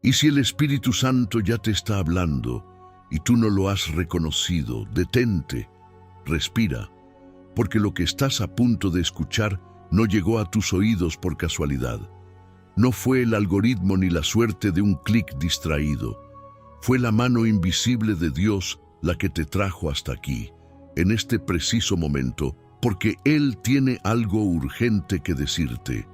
Y si el Espíritu Santo ya te está hablando y tú no lo has reconocido, detente, respira, porque lo que estás a punto de escuchar no llegó a tus oídos por casualidad. No fue el algoritmo ni la suerte de un clic distraído. Fue la mano invisible de Dios la que te trajo hasta aquí, en este preciso momento, porque Él tiene algo urgente que decirte,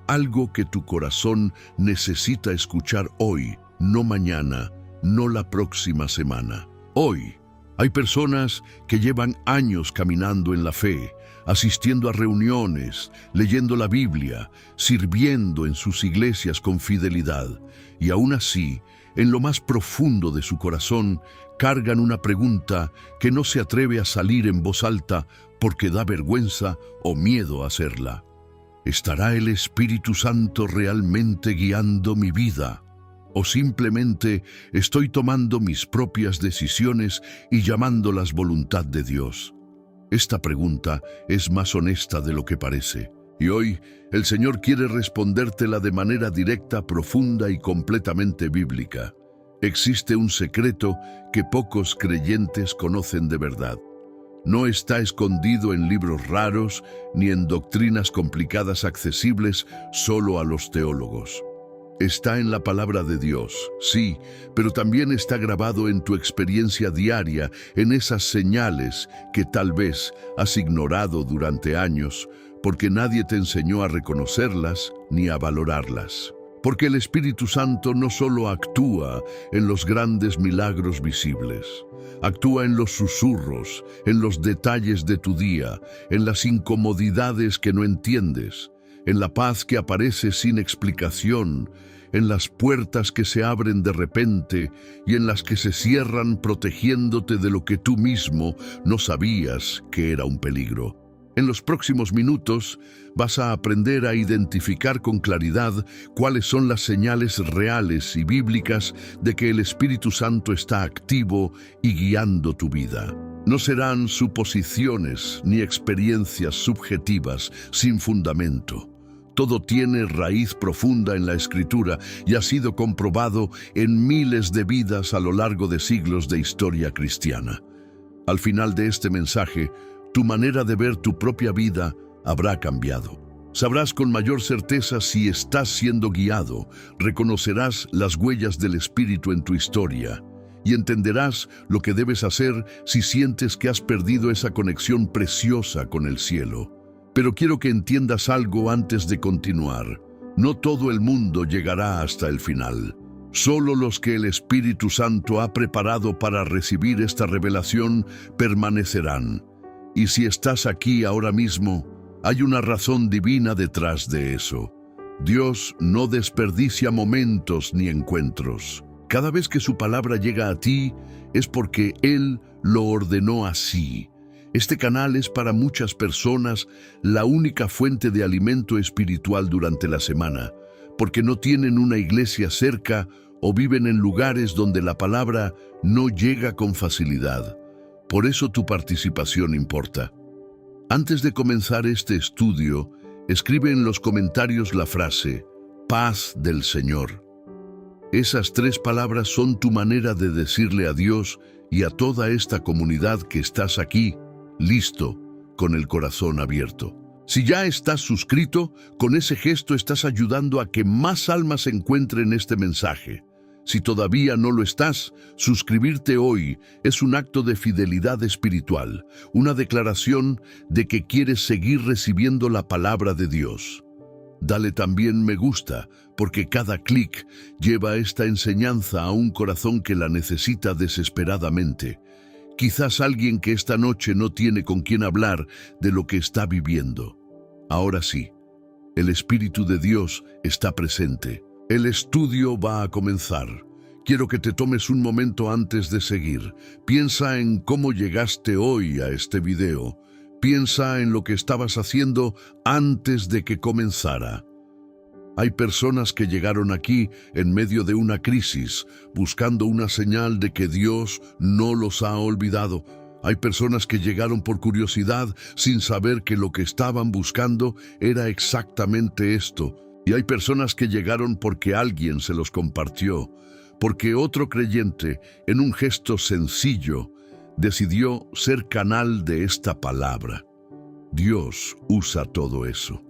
algo que tu corazón necesita escuchar hoy, no mañana, no la próxima semana. Hoy. Hay personas que llevan años caminando en la fe, asistiendo a reuniones, leyendo la Biblia, sirviendo en sus iglesias con fidelidad, y aún así, en lo más profundo de su corazón, cargan una pregunta que no se atreve a salir en voz alta porque da vergüenza o miedo a hacerla. ¿Estará el Espíritu Santo realmente guiando mi vida? ¿O simplemente estoy tomando mis propias decisiones y llamándolas voluntad de Dios? Esta pregunta es más honesta de lo que parece. Y hoy el Señor quiere respondértela de manera directa, profunda y completamente bíblica. Existe un secreto que pocos creyentes conocen de verdad. No está escondido en libros raros ni en doctrinas complicadas accesibles solo a los teólogos. Está en la palabra de Dios, sí, pero también está grabado en tu experiencia diaria, en esas señales que tal vez has ignorado durante años, porque nadie te enseñó a reconocerlas ni a valorarlas. Porque el Espíritu Santo no solo actúa en los grandes milagros visibles, actúa en los susurros, en los detalles de tu día, en las incomodidades que no entiendes, en la paz que aparece sin explicación, en las puertas que se abren de repente y en las que se cierran protegiéndote de lo que tú mismo no sabías que era un peligro. En los próximos minutos vas a aprender a identificar con claridad cuáles son las señales reales y bíblicas de que el Espíritu Santo está activo y guiando tu vida. No serán suposiciones ni experiencias subjetivas sin fundamento. Todo tiene raíz profunda en la Escritura y ha sido comprobado en miles de vidas a lo largo de siglos de historia cristiana. Al final de este mensaje, tu manera de ver tu propia vida habrá cambiado. Sabrás con mayor certeza si estás siendo guiado, reconocerás las huellas del Espíritu en tu historia y entenderás lo que debes hacer si sientes que has perdido esa conexión preciosa con el cielo. Pero quiero que entiendas algo antes de continuar. No todo el mundo llegará hasta el final. Solo los que el Espíritu Santo ha preparado para recibir esta revelación permanecerán. Y si estás aquí ahora mismo, hay una razón divina detrás de eso. Dios no desperdicia momentos ni encuentros. Cada vez que su palabra llega a ti, es porque Él lo ordenó así. Este canal es para muchas personas la única fuente de alimento espiritual durante la semana, porque no tienen una iglesia cerca o viven en lugares donde la palabra no llega con facilidad. Por eso tu participación importa. Antes de comenzar este estudio, escribe en los comentarios la frase, paz del Señor. Esas 3 palabras son tu manera de decirle a Dios y a toda esta comunidad que estás aquí, listo, con el corazón abierto. Si ya estás suscrito, con ese gesto estás ayudando a que más almas encuentren este mensaje. Si todavía no lo estás, suscribirte hoy es un acto de fidelidad espiritual, una declaración de que quieres seguir recibiendo la palabra de Dios. Dale también me gusta, porque cada clic lleva esta enseñanza a un corazón que la necesita desesperadamente. Quizás alguien que esta noche no tiene con quién hablar de lo que está viviendo. Ahora sí, el Espíritu de Dios está presente. El estudio va a comenzar. Quiero que te tomes un momento antes de seguir. Piensa en cómo llegaste hoy a este video. Piensa en lo que estabas haciendo antes de que comenzara. Hay personas que llegaron aquí en medio de una crisis, buscando una señal de que Dios no los ha olvidado. Hay personas que llegaron por curiosidad, sin saber que lo que estaban buscando era exactamente esto. Y hay personas que llegaron porque alguien se los compartió, porque otro creyente, en un gesto sencillo, decidió ser canal de esta palabra. Dios usa todo eso.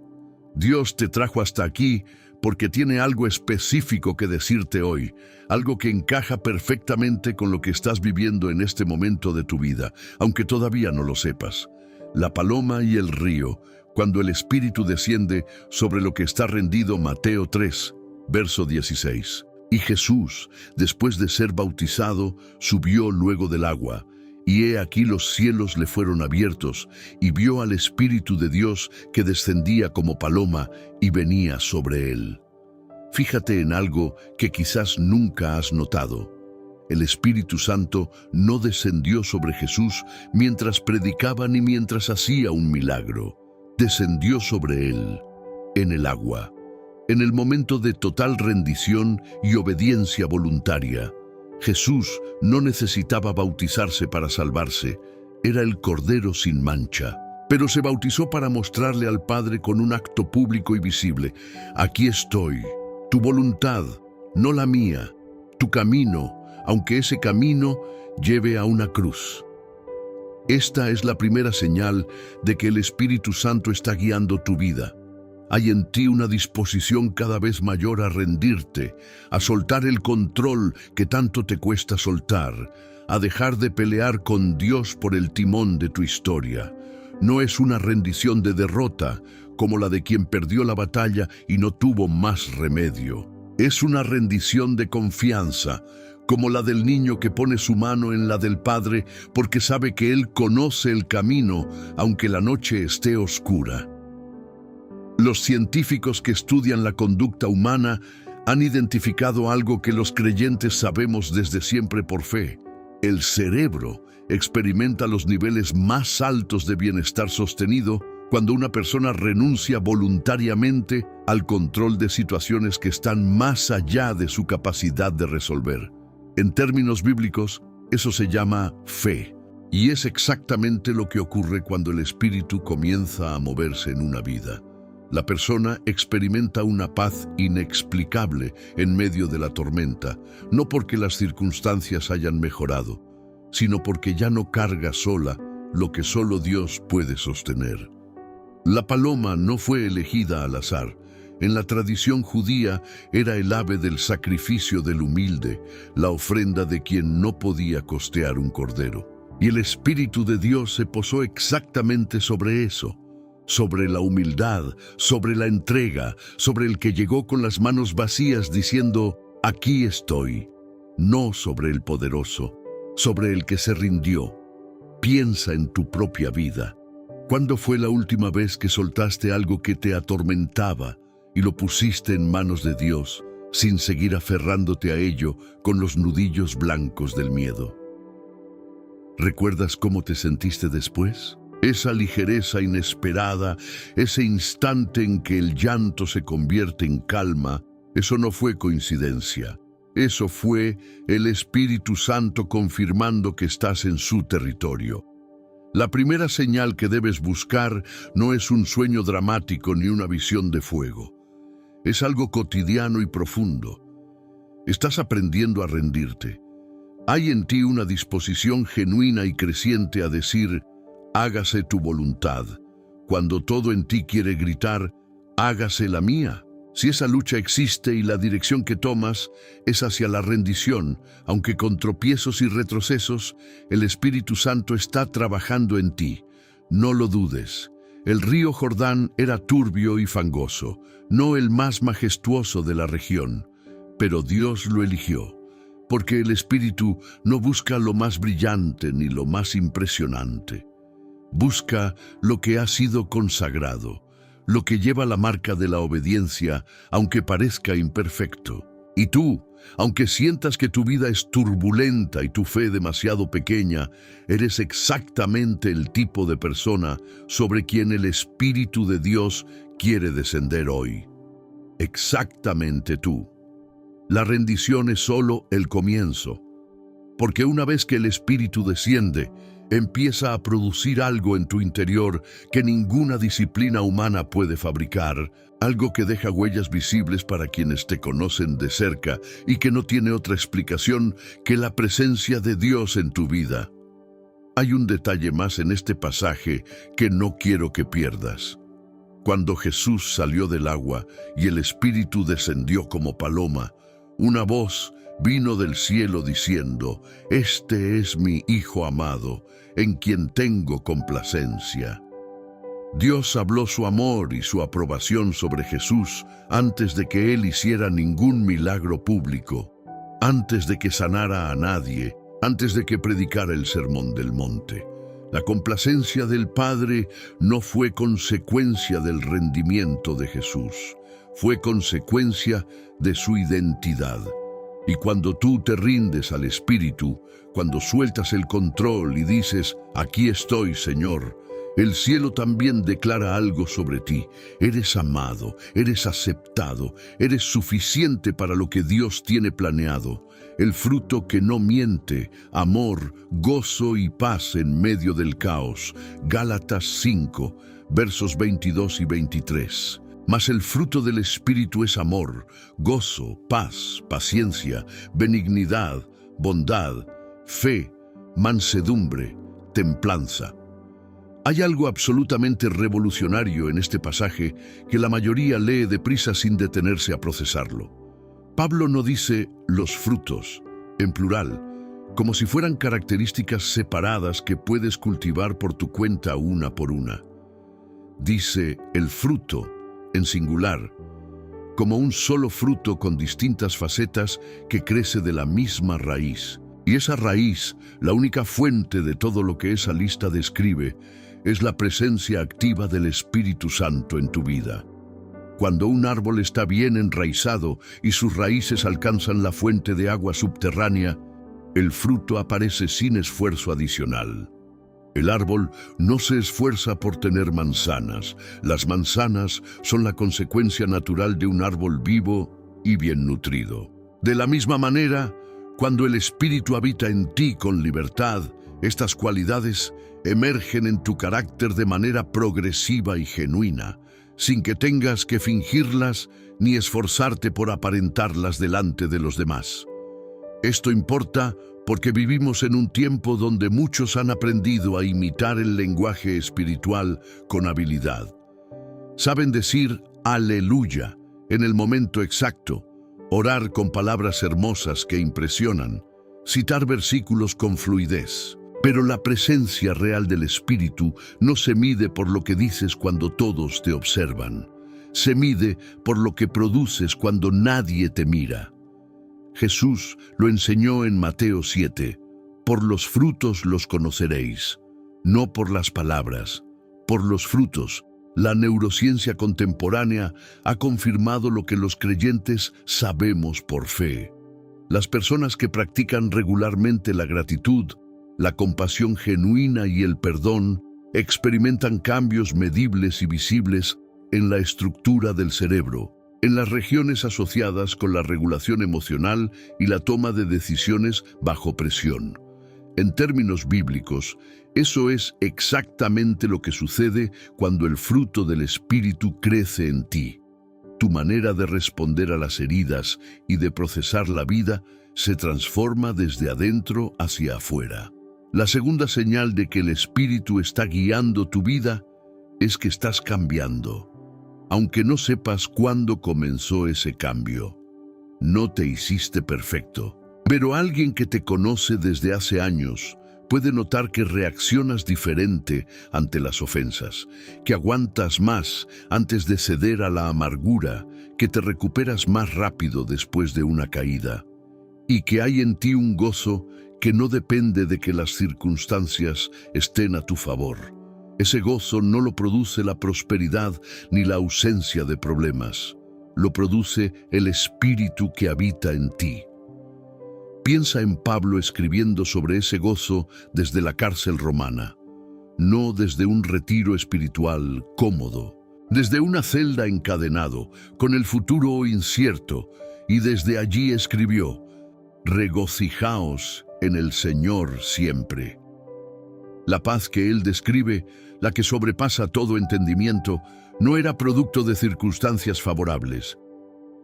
Dios te trajo hasta aquí porque tiene algo específico que decirte hoy, algo que encaja perfectamente con lo que estás viviendo en este momento de tu vida, aunque todavía no lo sepas. La paloma y el río, cuando el Espíritu desciende sobre lo que está rendido. Mateo 3, verso 16. Y Jesús, después de ser bautizado, subió luego del agua, y he aquí los cielos le fueron abiertos, y vio al Espíritu de Dios que descendía como paloma y venía sobre él. Fíjate en algo que quizás nunca has notado. El Espíritu Santo no descendió sobre Jesús mientras predicaba ni mientras hacía un milagro. Descendió sobre él, en el agua, en el momento de total rendición y obediencia voluntaria. Jesús no necesitaba bautizarse para salvarse, era el Cordero sin mancha. Pero se bautizó para mostrarle al Padre con un acto público y visible: aquí estoy, tu voluntad, no la mía, tu camino, aunque ese camino lleve a una cruz. Esta es la primera señal de que el Espíritu Santo está guiando tu vida. Hay en ti una disposición cada vez mayor a rendirte, a soltar el control que tanto te cuesta soltar, a dejar de pelear con Dios por el timón de tu historia. No es una rendición de derrota, como la de quien perdió la batalla y no tuvo más remedio. Es una rendición de confianza, como la del niño que pone su mano en la del Padre porque sabe que Él conoce el camino, aunque la noche esté oscura. Los científicos que estudian la conducta humana han identificado algo que los creyentes sabemos desde siempre por fe. El cerebro experimenta los niveles más altos de bienestar sostenido cuando una persona renuncia voluntariamente al control de situaciones que están más allá de su capacidad de resolver. En términos bíblicos, eso se llama fe, y es exactamente lo que ocurre cuando el Espíritu comienza a moverse en una vida. La persona experimenta una paz inexplicable en medio de la tormenta, no porque las circunstancias hayan mejorado, sino porque ya no carga sola lo que solo Dios puede sostener. La paloma no fue elegida al azar. En la tradición judía era el ave del sacrificio del humilde, la ofrenda de quien no podía costear un cordero. Y el Espíritu de Dios se posó exactamente sobre eso, sobre la humildad, sobre la entrega, sobre el que llegó con las manos vacías diciendo: aquí estoy, no sobre el poderoso, sobre el que se rindió. Piensa en tu propia vida. ¿Cuándo fue la última vez que soltaste algo que te atormentaba y lo pusiste en manos de Dios, sin seguir aferrándote a ello con los nudillos blancos del miedo? ¿Recuerdas cómo te sentiste después? Esa ligereza inesperada, ese instante en que el llanto se convierte en calma, eso no fue coincidencia. Eso fue el Espíritu Santo confirmando que estás en su territorio. La primera señal que debes buscar no es un sueño dramático ni una visión de fuego. Es algo cotidiano y profundo. Estás aprendiendo a rendirte. Hay en ti una disposición genuina y creciente a decir: hágase tu voluntad, cuando todo en ti quiere gritar: hágase la mía. Si esa lucha existe y la dirección que tomas es hacia la rendición, aunque con tropiezos y retrocesos, el Espíritu Santo está trabajando en ti. No lo dudes. El río Jordán era turbio y fangoso, no el más majestuoso de la región, pero Dios lo eligió, porque el Espíritu no busca lo más brillante ni lo más impresionante. Busca lo que ha sido consagrado, lo que lleva la marca de la obediencia, aunque parezca imperfecto. Y tú, aunque sientas que tu vida es turbulenta y tu fe demasiado pequeña, eres exactamente el tipo de persona sobre quien el Espíritu de Dios quiere descender hoy. Exactamente tú. La rendición es solo el comienzo, porque una vez que el Espíritu desciende, empieza a producir algo en tu interior que ninguna disciplina humana puede fabricar, algo que deja huellas visibles para quienes te conocen de cerca y que no tiene otra explicación que la presencia de Dios en tu vida. Hay un detalle más en este pasaje que no quiero que pierdas. Cuando Jesús salió del agua y el Espíritu descendió como paloma, una voz vino del cielo diciendo: «Este es mi Hijo amado, en quien tengo complacencia». Dios habló su amor y su aprobación sobre Jesús antes de que Él hiciera ningún milagro público, antes de que sanara a nadie, antes de que predicara el Sermón del Monte. La complacencia del Padre no fue consecuencia del rendimiento de Jesús, fue consecuencia de su identidad. Y cuando tú te rindes al Espíritu, cuando sueltas el control y dices: «Aquí estoy, Señor», el cielo también declara algo sobre ti. Eres amado, eres aceptado, eres suficiente para lo que Dios tiene planeado. El fruto que no miente, amor, gozo y paz en medio del caos. Gálatas 5, versos 22 y 23. Mas el fruto del Espíritu es amor, gozo, paz, paciencia, benignidad, bondad, fe, mansedumbre, templanza. Hay algo absolutamente revolucionario en este pasaje que la mayoría lee deprisa sin detenerse a procesarlo. Pablo no dice «los frutos», en plural, como si fueran características separadas que puedes cultivar por tu cuenta una por una. Dice «el fruto», en singular, como un solo fruto con distintas facetas que crece de la misma raíz. Y esa raíz, la única fuente de todo lo que esa lista describe, es la presencia activa del Espíritu Santo en tu vida. Cuando un árbol está bien enraizado y sus raíces alcanzan la fuente de agua subterránea, el fruto aparece sin esfuerzo adicional. El árbol no se esfuerza por tener manzanas. Las manzanas son la consecuencia natural de un árbol vivo y bien nutrido. De la misma manera, cuando el Espíritu habita en ti con libertad, estas cualidades emergen en tu carácter de manera progresiva y genuina, sin que tengas que fingirlas ni esforzarte por aparentarlas delante de los demás. Esto importa porque vivimos en un tiempo donde muchos han aprendido a imitar el lenguaje espiritual con habilidad. Saben decir «aleluya» en el momento exacto, orar con palabras hermosas que impresionan, citar versículos con fluidez. Pero la presencia real del Espíritu no se mide por lo que dices cuando todos te observan. Se mide por lo que produces cuando nadie te mira. Jesús lo enseñó en Mateo 7. Por los frutos los conoceréis, no por las palabras, por los frutos. La neurociencia contemporánea ha confirmado lo que los creyentes sabemos por fe. Las personas que practican regularmente la gratitud, la compasión genuina y el perdón experimentan cambios medibles y visibles en la estructura del cerebro, en las regiones asociadas con la regulación emocional y la toma de decisiones bajo presión. En términos bíblicos, eso es exactamente lo que sucede cuando el fruto del Espíritu crece en ti. Tu manera de responder a las heridas y de procesar la vida se transforma desde adentro hacia afuera. La segunda señal de que el Espíritu está guiando tu vida es que estás cambiando, aunque no sepas cuándo comenzó ese cambio. No te hiciste perfecto, pero alguien que te conoce desde hace años puede notar que reaccionas diferente ante las ofensas, que aguantas más antes de ceder a la amargura, que te recuperas más rápido después de una caída, y que hay en ti un gozo que no depende de que las circunstancias estén a tu favor. Ese gozo no lo produce la prosperidad ni la ausencia de problemas. Lo produce el Espíritu que habita en ti. Piensa en Pablo escribiendo sobre ese gozo desde la cárcel romana, no desde un retiro espiritual cómodo, desde una celda encadenado, con el futuro incierto, y desde allí escribió: «Regocijaos en el Señor siempre». La paz que él describe, la que sobrepasa todo entendimiento, no era producto de circunstancias favorables.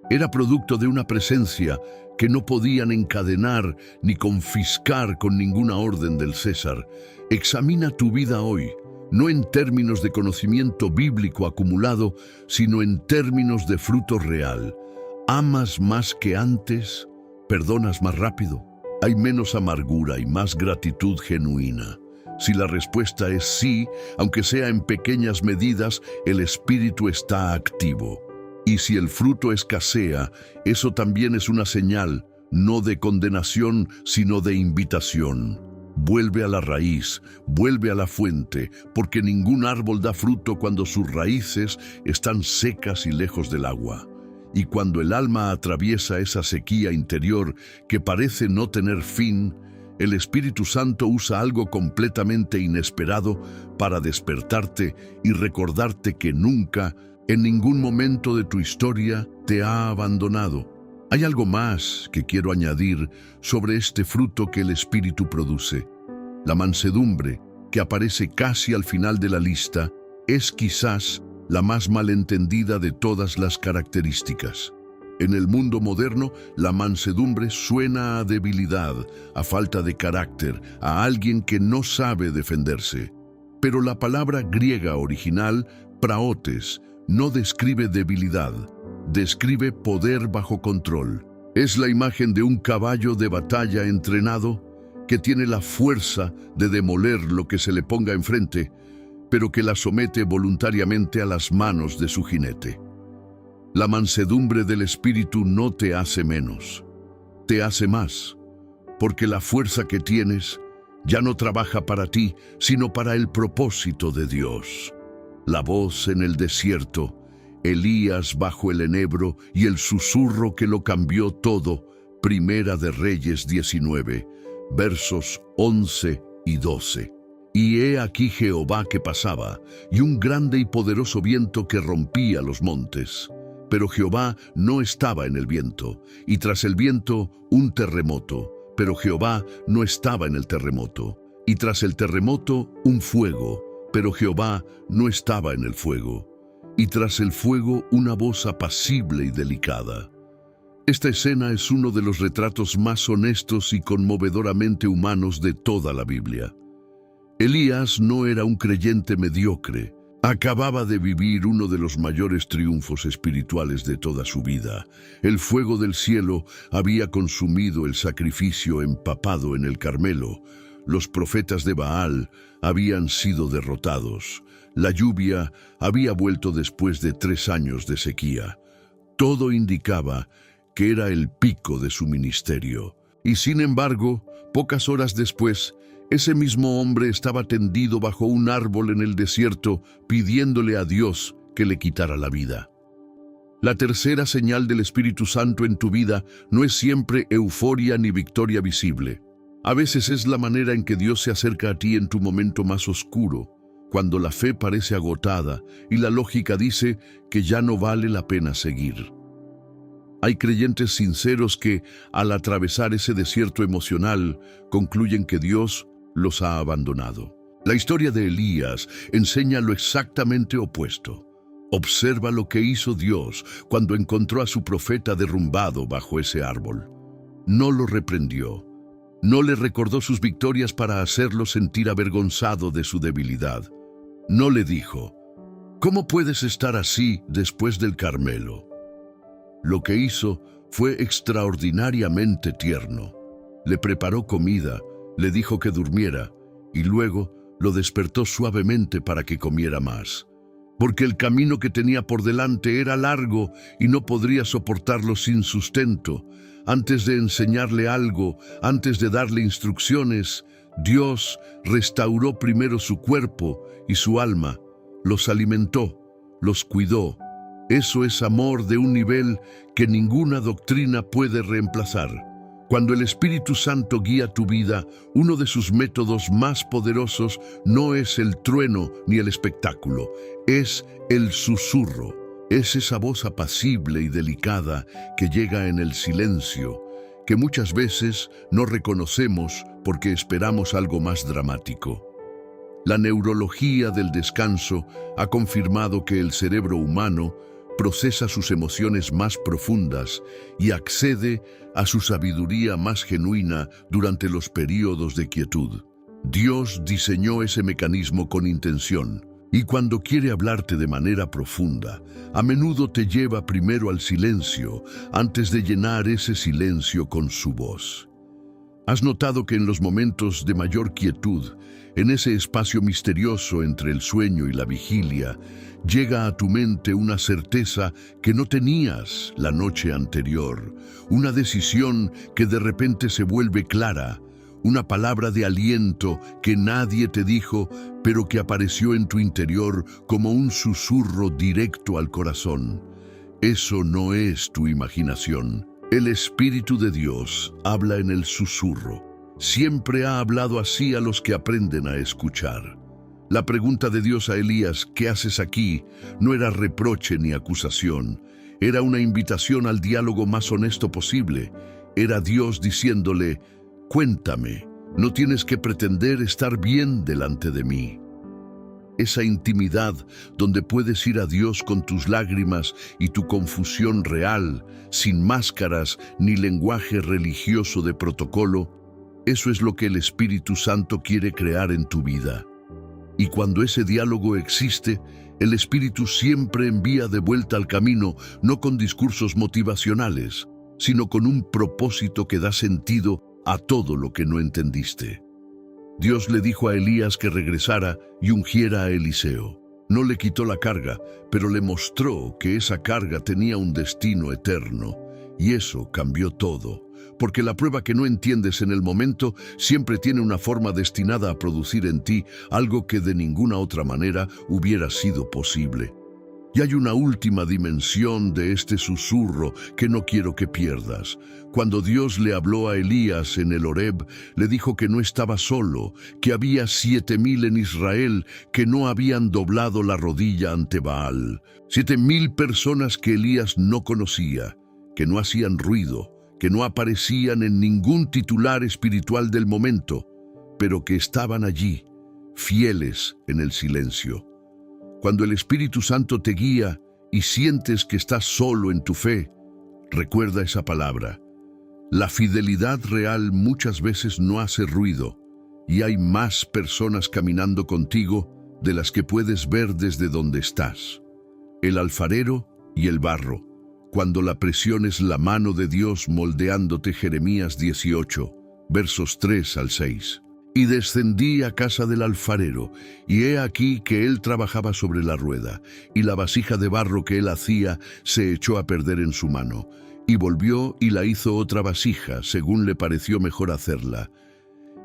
Era producto de una presencia que no podían encadenar ni confiscar con ninguna orden del César. Examina tu vida hoy, no en términos de conocimiento bíblico acumulado, sino en términos de fruto real. ¿Amas más que antes? ¿Perdonas más rápido? ¿Hay menos amargura y más gratitud genuina? Si la respuesta es sí, aunque sea en pequeñas medidas, el espíritu está activo. Y si el fruto escasea, eso también es una señal, no de condenación, sino de invitación. Vuelve a la raíz, vuelve a la fuente, porque ningún árbol da fruto cuando sus raíces están secas y lejos del agua. Y cuando el alma atraviesa esa sequía interior que parece no tener fin, el Espíritu Santo usa algo completamente inesperado para despertarte y recordarte que nunca, en ningún momento de tu historia, te ha abandonado. Hay algo más que quiero añadir sobre este fruto que el Espíritu produce. La mansedumbre, que aparece casi al final de la lista, es quizás la más malentendida de todas las características. En el mundo moderno, la mansedumbre suena a debilidad, a falta de carácter, a alguien que no sabe defenderse. Pero la palabra griega original, praotes, no describe debilidad, describe poder bajo control. Es la imagen de un caballo de batalla entrenado que tiene la fuerza de demoler lo que se le ponga enfrente, pero que la somete voluntariamente a las manos de su jinete. La mansedumbre del Espíritu no te hace menos, te hace más, porque la fuerza que tienes ya no trabaja para ti, sino para el propósito de Dios. La voz en el desierto, Elías bajo el enebro y el susurro que lo cambió todo, Primera de Reyes 19, versos 11 y 12. Y he aquí Jehová que pasaba, y un grande y poderoso viento que rompía los montes. Pero Jehová no estaba en el viento, y tras el viento un terremoto. Pero Jehová no estaba en el terremoto, y tras el terremoto un fuego. Pero Jehová no estaba en el fuego, y tras el fuego una voz apacible y delicada. Esta escena es uno de los retratos más honestos y conmovedoramente humanos de toda la Biblia. Elías no era un creyente mediocre. Acababa de vivir uno de los mayores triunfos espirituales de toda su vida. El fuego del cielo había consumido el sacrificio empapado en el Carmelo. Los profetas de Baal habían sido derrotados. La lluvia había vuelto después de 3 años de sequía. Todo indicaba que era el pico de su ministerio. Y sin embargo, pocas horas después, ese mismo hombre estaba tendido bajo un árbol en el desierto, pidiéndole a Dios que le quitara la vida. La tercera señal del Espíritu Santo en tu vida no es siempre euforia ni victoria visible. A veces es la manera en que Dios se acerca a ti en tu momento más oscuro, cuando la fe parece agotada y la lógica dice que ya no vale la pena seguir. Hay creyentes sinceros que, al atravesar ese desierto emocional, concluyen que Dios los ha abandonado. La historia de Elías enseña lo exactamente opuesto. Observa lo que hizo Dios cuando encontró a su profeta derrumbado bajo ese árbol. No lo reprendió. No le recordó sus victorias para hacerlo sentir avergonzado de su debilidad. No le dijo, ¿cómo puedes estar así después del Carmelo? Lo que hizo fue extraordinariamente tierno. Le preparó comida, le dijo que durmiera y luego lo despertó suavemente para que comiera más. Porque el camino que tenía por delante era largo y no podría soportarlo sin sustento. Antes de enseñarle algo, antes de darle instrucciones, Dios restauró primero su cuerpo y su alma, los alimentó, los cuidó. Eso es amor de un nivel que ninguna doctrina puede reemplazar. Cuando el Espíritu Santo guía tu vida, uno de sus métodos más poderosos no es el trueno ni el espectáculo, es el susurro. Es esa voz apacible y delicada que llega en el silencio, que muchas veces no reconocemos porque esperamos algo más dramático. La neurología del descanso ha confirmado que el cerebro humano procesa sus emociones más profundas y accede a su sabiduría más genuina durante los períodos de quietud. Dios diseñó ese mecanismo con intención, y cuando quiere hablarte de manera profunda, a menudo te lleva primero al silencio antes de llenar ese silencio con su voz. ¿Has notado que en los momentos de mayor quietud, en ese espacio misterioso entre el sueño y la vigilia, llega a tu mente una certeza que no tenías la noche anterior, una decisión que de repente se vuelve clara, una palabra de aliento que nadie te dijo, pero que apareció en tu interior como un susurro directo al corazón? Eso no es tu imaginación. El Espíritu de Dios habla en el susurro. Siempre ha hablado así a los que aprenden a escuchar. La pregunta de Dios a Elías, ¿qué haces aquí?, no era reproche ni acusación. Era una invitación al diálogo más honesto posible. Era Dios diciéndole, cuéntame, no tienes que pretender estar bien delante de mí. Esa intimidad donde puedes ir a Dios con tus lágrimas y tu confusión real, sin máscaras ni lenguaje religioso de protocolo, eso es lo que el Espíritu Santo quiere crear en tu vida. Y cuando ese diálogo existe, el Espíritu siempre envía de vuelta al camino, no con discursos motivacionales, sino con un propósito que da sentido a todo lo que no entendiste. Dios le dijo a Elías que regresara y ungiera a Eliseo. No le quitó la carga, pero le mostró que esa carga tenía un destino eterno. Y eso cambió todo, porque la prueba que no entiendes en el momento siempre tiene una forma destinada a producir en ti algo que de ninguna otra manera hubiera sido posible. Y hay una última dimensión de este susurro que no quiero que pierdas. Cuando Dios le habló a Elías en el Horeb, le dijo que no estaba solo, que había 7,000 en Israel que no habían doblado la rodilla ante Baal. 7,000 personas que Elías no conocía, que no hacían ruido, que no aparecían en ningún titular espiritual del momento, pero que estaban allí, fieles en el silencio. Cuando el Espíritu Santo te guía y sientes que estás solo en tu fe, recuerda esa palabra. La fidelidad real muchas veces no hace ruido, y hay más personas caminando contigo de las que puedes ver desde donde estás. El alfarero y el barro. Cuando la presión es la mano de Dios moldeándote. Jeremías 18, versos 3 al 6. Y descendí a casa del alfarero, y he aquí que él trabajaba sobre la rueda, y la vasija de barro que él hacía se echó a perder en su mano, y volvió y la hizo otra vasija, según le pareció mejor hacerla.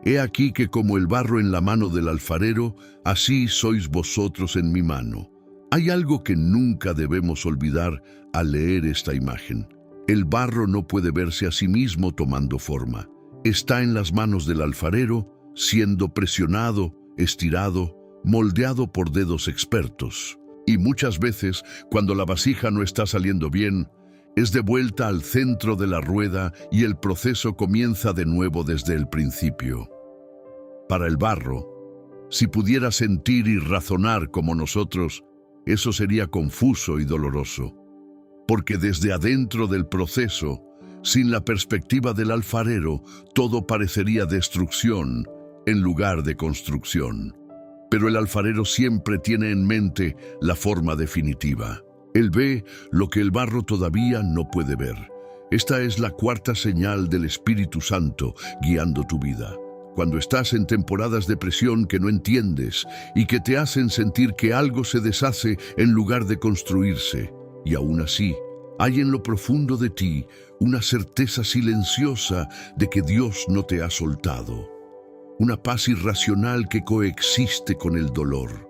He aquí que como el barro en la mano del alfarero, así sois vosotros en mi mano. Hay algo que nunca debemos olvidar al leer esta imagen. El barro no puede verse a sí mismo tomando forma. Está en las manos del alfarero, siendo presionado, estirado, moldeado por dedos expertos. Y muchas veces, cuando la vasija no está saliendo bien, es de vuelta al centro de la rueda y el proceso comienza de nuevo desde el principio. Para el barro, si pudiera sentir y razonar como nosotros, eso sería confuso y doloroso. Porque desde adentro del proceso, sin la perspectiva del alfarero, todo parecería destrucción en lugar de construcción. Pero el alfarero siempre tiene en mente la forma definitiva. Él ve lo que el barro todavía no puede ver. Esta es la cuarta señal del Espíritu Santo guiando tu vida. Cuando estás en temporadas de presión que no entiendes y que te hacen sentir que algo se deshace en lugar de construirse, y aún así, hay en lo profundo de ti una certeza silenciosa de que Dios no te ha soltado. Una paz irracional que coexiste con el dolor.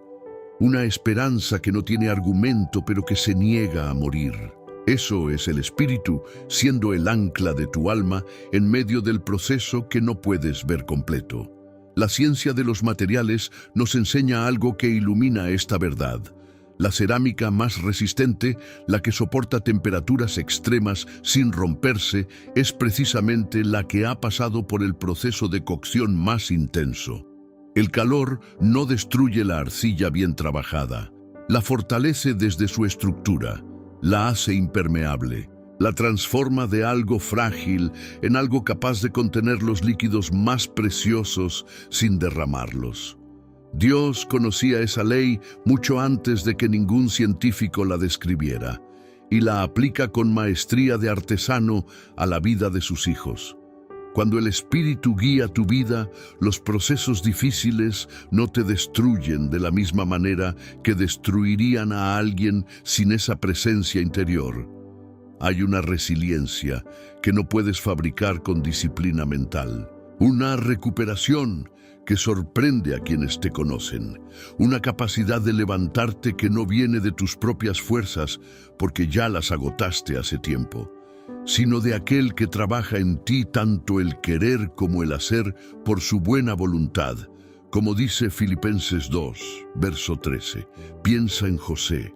Una esperanza que no tiene argumento pero que se niega a morir. Eso es el Espíritu, siendo el ancla de tu alma en medio del proceso que no puedes ver completo. La ciencia de los materiales nos enseña algo que ilumina esta verdad. La cerámica más resistente, la que soporta temperaturas extremas sin romperse, es precisamente la que ha pasado por el proceso de cocción más intenso. El calor no destruye la arcilla bien trabajada, la fortalece desde su estructura, la hace impermeable, la transforma de algo frágil en algo capaz de contener los líquidos más preciosos sin derramarlos. Dios conocía esa ley mucho antes de que ningún científico la describiera, y la aplica con maestría de artesano a la vida de sus hijos. Cuando el Espíritu guía tu vida, los procesos difíciles no te destruyen de la misma manera que destruirían a alguien sin esa presencia interior. Hay una resiliencia que no puedes fabricar con disciplina mental, una recuperación que sorprende a quienes te conocen, una capacidad de levantarte que no viene de tus propias fuerzas porque ya las agotaste hace tiempo, sino de aquel que trabaja en ti tanto el querer como el hacer por su buena voluntad. Como dice Filipenses 2, verso 13, piensa en José,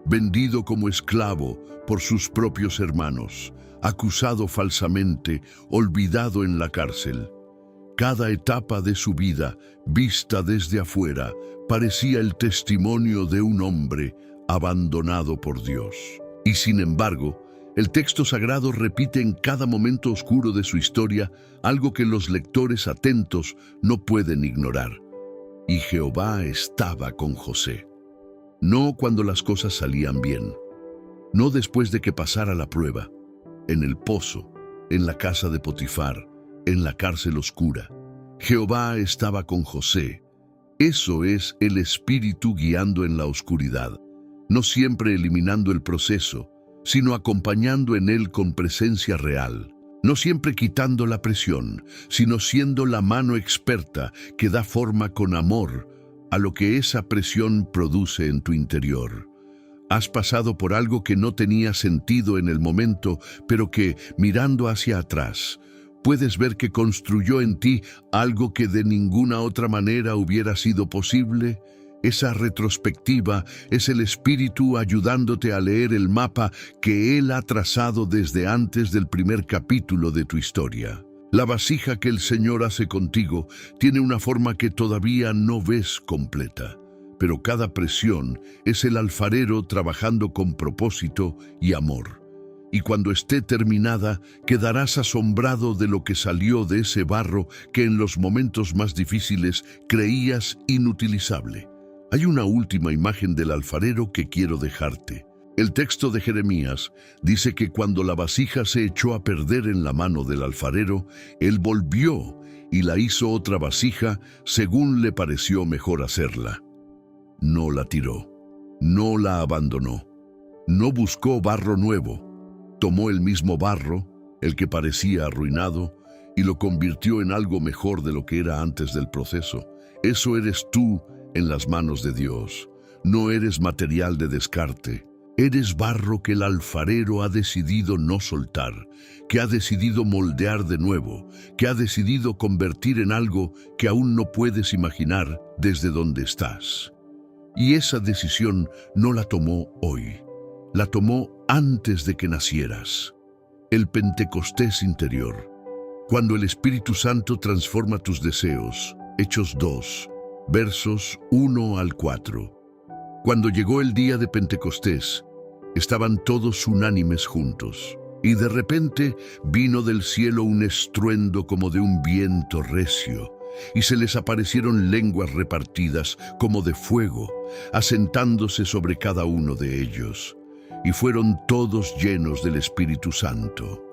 vendido como esclavo por sus propios hermanos, acusado falsamente, olvidado en la cárcel. Cada etapa de su vida, vista desde afuera, parecía el testimonio de un hombre abandonado por Dios. Y sin embargo, el texto sagrado repite en cada momento oscuro de su historia algo que los lectores atentos no pueden ignorar. Y Jehová estaba con José. No cuando las cosas salían bien, no después de que pasara la prueba, en el pozo, en la casa de Potifar, en la cárcel oscura. Jehová estaba con José. Eso es el Espíritu guiando en la oscuridad, no siempre eliminando el proceso, sino acompañando en él con presencia real, no siempre quitando la presión, sino siendo la mano experta que da forma con amor a lo que esa presión produce en tu interior. Has pasado por algo que no tenía sentido en el momento, pero que, mirando hacia atrás, puedes ver que construyó en ti algo que de ninguna otra manera hubiera sido posible. Esa retrospectiva es el Espíritu ayudándote a leer el mapa que Él ha trazado desde antes del primer capítulo de tu historia. La vasija que el Señor hace contigo tiene una forma que todavía no ves completa, pero cada presión es el alfarero trabajando con propósito y amor. Y cuando esté terminada, quedarás asombrado de lo que salió de ese barro que en los momentos más difíciles creías inutilizable. Hay una última imagen del alfarero que quiero dejarte. El texto de Jeremías dice que cuando la vasija se echó a perder en la mano del alfarero, él volvió y la hizo otra vasija según le pareció mejor hacerla. No la tiró, no la abandonó, no buscó barro nuevo. Tomó el mismo barro, el que parecía arruinado, y lo convirtió en algo mejor de lo que era antes del proceso. Eso eres tú en las manos de Dios. No eres material de descarte. Eres barro que el alfarero ha decidido no soltar, que ha decidido moldear de nuevo, que ha decidido convertir en algo que aún no puedes imaginar desde donde estás. Y esa decisión no la tomó hoy. La tomó antes de que nacieras. El Pentecostés interior. Cuando el Espíritu Santo transforma tus deseos. Hechos 2, versos 1 al 4. Cuando llegó el día de Pentecostés, estaban todos unánimes juntos, y de repente vino del cielo un estruendo como de un viento recio, y se les aparecieron lenguas repartidas como de fuego, asentándose sobre cada uno de ellos, y fueron todos llenos del Espíritu Santo.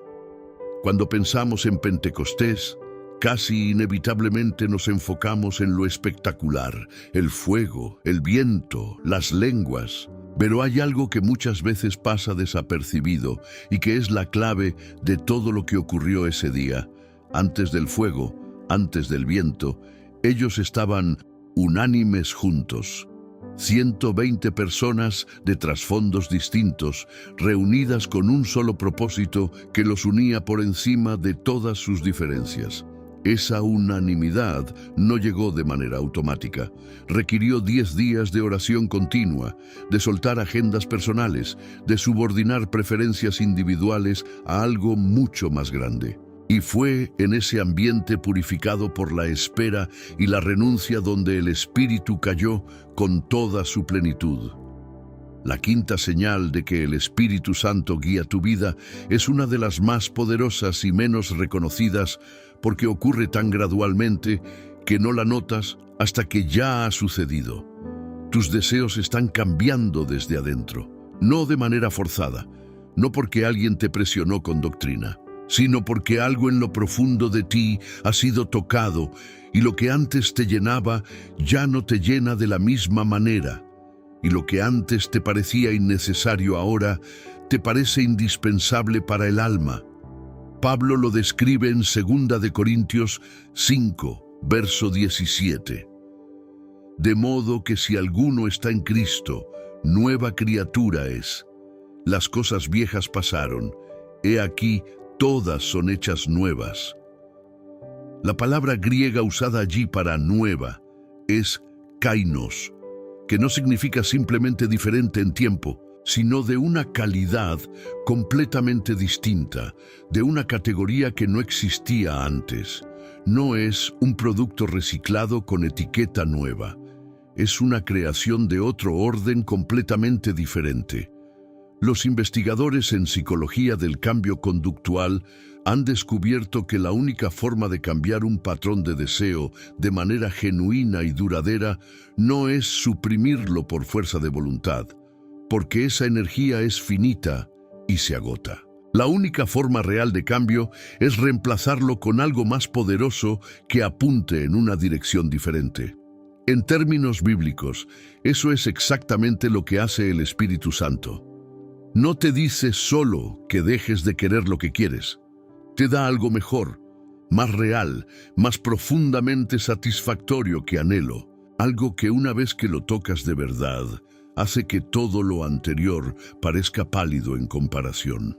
Cuando pensamos en Pentecostés, casi inevitablemente nos enfocamos en lo espectacular, el fuego, el viento, las lenguas. Pero hay algo que muchas veces pasa desapercibido y que es la clave de todo lo que ocurrió ese día. Antes del fuego, antes del viento, ellos estaban unánimes juntos. 120 personas de trasfondos distintos, reunidas con un solo propósito que los unía por encima de todas sus diferencias. Esa unanimidad no llegó de manera automática. Requirió 10 días de oración continua, de soltar agendas personales, de subordinar preferencias individuales a algo mucho más grande. Y fue en ese ambiente purificado por la espera y la renuncia donde el Espíritu cayó con toda su plenitud. La quinta señal de que el Espíritu Santo guía tu vida es una de las más poderosas y menos reconocidas porque ocurre tan gradualmente que no la notas hasta que ya ha sucedido. Tus deseos están cambiando desde adentro, no de manera forzada, no porque alguien te presionó con doctrina, sino porque algo en lo profundo de ti ha sido tocado y lo que antes te llenaba ya no te llena de la misma manera. Y lo que antes te parecía innecesario ahora te parece indispensable para el alma. Pablo lo describe en 2 de Corintios 5, verso 17. De modo que si alguno está en Cristo, nueva criatura es. Las cosas viejas pasaron, he aquí, todas son hechas nuevas. La palabra griega usada allí para nueva es kainos, que no significa simplemente diferente en tiempo, sino de una calidad completamente distinta, de una categoría que no existía antes. No es un producto reciclado con etiqueta nueva, es una creación de otro orden completamente diferente. Los investigadores en psicología del cambio conductual han descubierto que la única forma de cambiar un patrón de deseo de manera genuina y duradera no es suprimirlo por fuerza de voluntad, porque esa energía es finita y se agota. La única forma real de cambio es reemplazarlo con algo más poderoso que apunte en una dirección diferente. En términos bíblicos, eso es exactamente lo que hace el Espíritu Santo. No te dice solo que dejes de querer lo que quieres. Te da algo mejor, más real, más profundamente satisfactorio que anhelo. Algo que una vez que lo tocas de verdad, hace que todo lo anterior parezca pálido en comparación.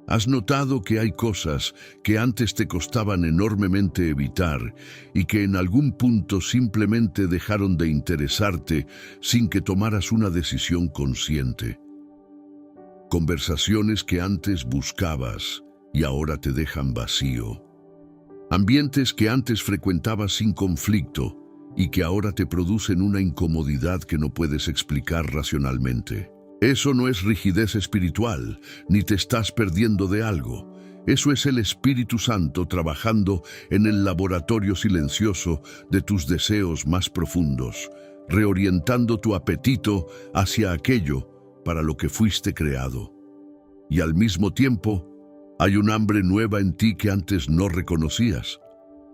¿Has notado que hay cosas que antes te costaban enormemente evitar y que en algún punto simplemente dejaron de interesarte sin que tomaras una decisión consciente? Conversaciones que antes buscabas y ahora te dejan vacío. Ambientes que antes frecuentabas sin conflicto y que ahora te producen una incomodidad que no puedes explicar racionalmente. Eso no es rigidez espiritual, ni te estás perdiendo de algo. Eso es el Espíritu Santo trabajando en el laboratorio silencioso de tus deseos más profundos, reorientando tu apetito hacia aquello para lo que fuiste creado. Y al mismo tiempo, hay un hambre nueva en ti que antes no reconocías.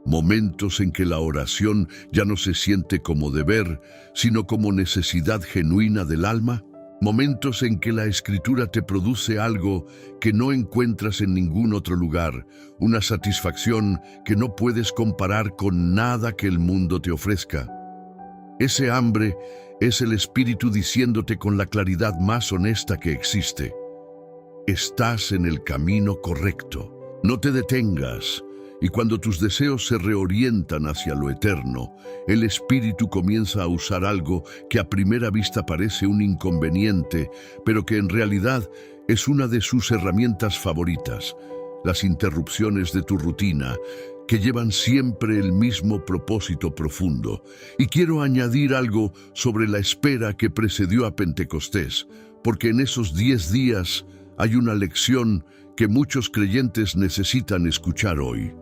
Momentos en que la oración ya no se siente como deber, sino como necesidad genuina del alma. Momentos en que la Escritura te produce algo que no encuentras en ningún otro lugar, una satisfacción que no puedes comparar con nada que el mundo te ofrezca. Ese hambre es el Espíritu diciéndote con la claridad más honesta que existe: estás en el camino correcto. No te detengas. Y cuando tus deseos se reorientan hacia lo eterno, el Espíritu comienza a usar algo que a primera vista parece un inconveniente, pero que en realidad es una de sus herramientas favoritas: las interrupciones de tu rutina, que llevan siempre el mismo propósito profundo. Y quiero añadir algo sobre la espera que precedió a Pentecostés, porque en esos 10 días hay una lección que muchos creyentes necesitan escuchar hoy.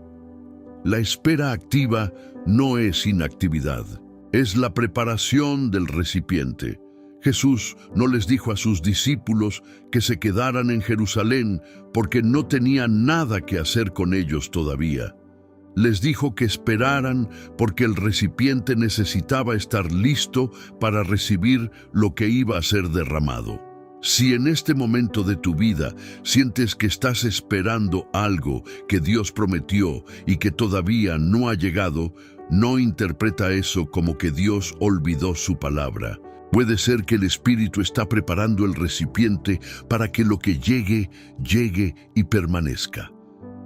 La espera activa no es inactividad, es la preparación del recipiente. Jesús no les dijo a sus discípulos que se quedaran en Jerusalén porque no tenía nada que hacer con ellos todavía. Les dijo que esperaran porque el recipiente necesitaba estar listo para recibir lo que iba a ser derramado. Si en este momento de tu vida sientes que estás esperando algo que Dios prometió y que todavía no ha llegado, no interpreta eso como que Dios olvidó su palabra. Puede ser que el Espíritu está preparando el recipiente para que lo que llegue, llegue y permanezca.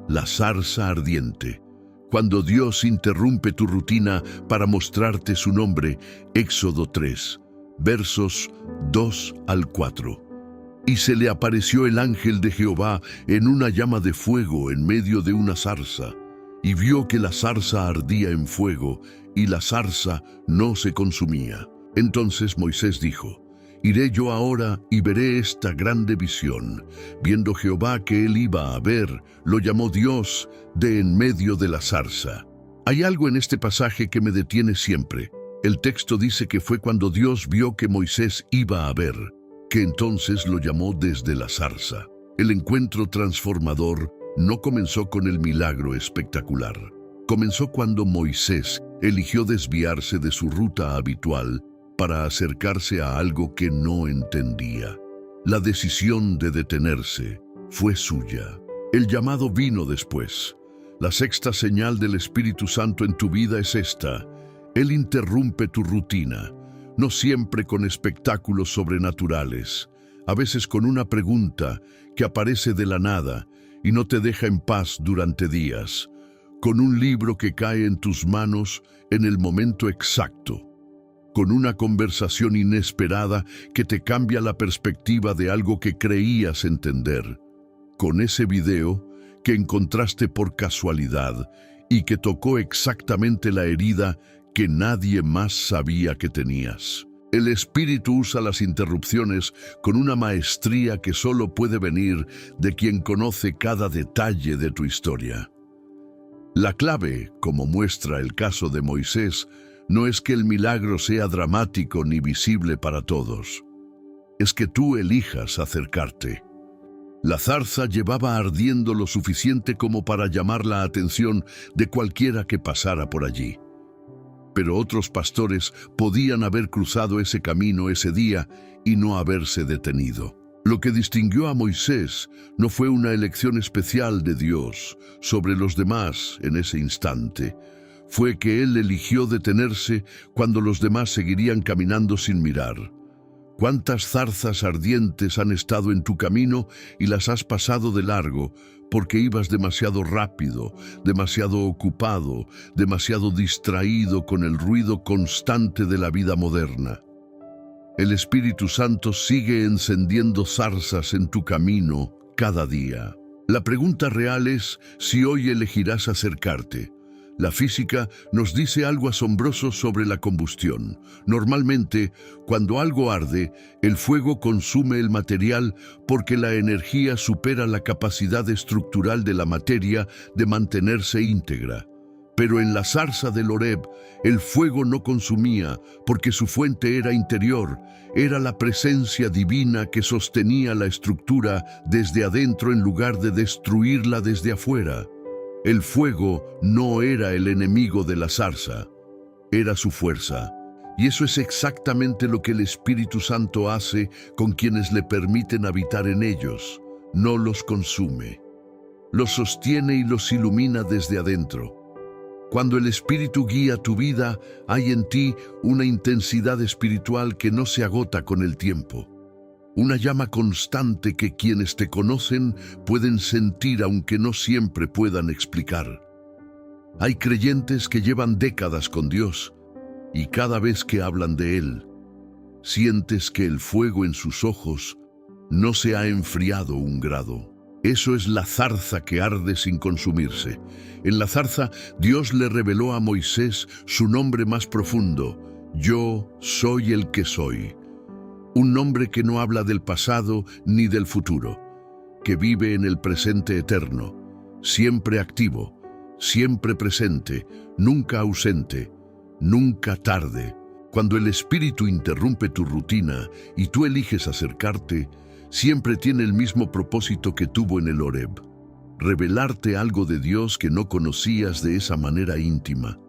La zarza ardiente. Cuando Dios interrumpe tu rutina para mostrarte su nombre, Éxodo 3, versos 2 al 4. Y se le apareció el ángel de Jehová en una llama de fuego en medio de una zarza, y vio que la zarza ardía en fuego, y la zarza no se consumía. Entonces Moisés dijo: Iré yo ahora y veré esta grande visión. Viendo Jehová que él iba a ver, lo llamó Dios de en medio de la zarza. Hay algo en este pasaje que me detiene siempre. El texto dice que fue cuando Dios vio que Moisés iba a ver, que entonces lo llamó desde la zarza. El encuentro transformador no comenzó con el milagro espectacular. Comenzó cuando Moisés eligió desviarse de su ruta habitual para acercarse a algo que no entendía. La decisión de detenerse fue suya. El llamado vino después. La sexta señal del Espíritu Santo en tu vida es esta: Él interrumpe tu rutina, no siempre con espectáculos sobrenaturales, a veces con una pregunta que aparece de la nada y no te deja en paz durante días, con un libro que cae en tus manos en el momento exacto, con una conversación inesperada que te cambia la perspectiva de algo que creías entender, con ese video que encontraste por casualidad y que tocó exactamente la herida que nadie más sabía que tenías. El Espíritu usa las interrupciones con una maestría que solo puede venir de quien conoce cada detalle de tu historia. La clave, como muestra el caso de Moisés, no es que el milagro sea dramático ni visible para todos. Es que tú elijas acercarte. La zarza llevaba ardiendo lo suficiente como para llamar la atención de cualquiera que pasara por allí. Pero otros pastores podían haber cruzado ese camino ese día y no haberse detenido. Lo que distinguió a Moisés no fue una elección especial de Dios sobre los demás en ese instante. Fue que él eligió detenerse cuando los demás seguirían caminando sin mirar. ¿Cuántas zarzas ardientes han estado en tu camino y las has pasado de largo porque ibas demasiado rápido, demasiado ocupado, demasiado distraído con el ruido constante de la vida moderna? El Espíritu Santo sigue encendiendo zarzas en tu camino cada día. La pregunta real es si hoy elegirás acercarte. La física nos dice algo asombroso sobre la combustión. Normalmente, cuando algo arde, el fuego consume el material porque la energía supera la capacidad estructural de la materia de mantenerse íntegra. Pero en la zarza del Horeb, el fuego no consumía porque su fuente era interior, era la presencia divina que sostenía la estructura desde adentro en lugar de destruirla desde afuera. El fuego no era el enemigo de la zarza, era su fuerza. Y eso es exactamente lo que el Espíritu Santo hace con quienes le permiten habitar en ellos. No los consume, los sostiene y los ilumina desde adentro. Cuando el Espíritu guía tu vida, hay en ti una intensidad espiritual que no se agota con el tiempo. Una llama constante que quienes te conocen pueden sentir aunque no siempre puedan explicar. Hay creyentes que llevan décadas con Dios y cada vez que hablan de Él, sientes que el fuego en sus ojos no se ha enfriado un grado. Eso es la zarza que arde sin consumirse. En la zarza, Dios le reveló a Moisés su nombre más profundo: Yo soy el que soy. Un nombre que no habla del pasado ni del futuro, que vive en el presente eterno, siempre activo, siempre presente, nunca ausente, nunca tarde. Cuando el Espíritu interrumpe tu rutina y tú eliges acercarte, siempre tiene el mismo propósito que tuvo en el Horeb: revelarte algo de Dios que no conocías de esa manera íntima.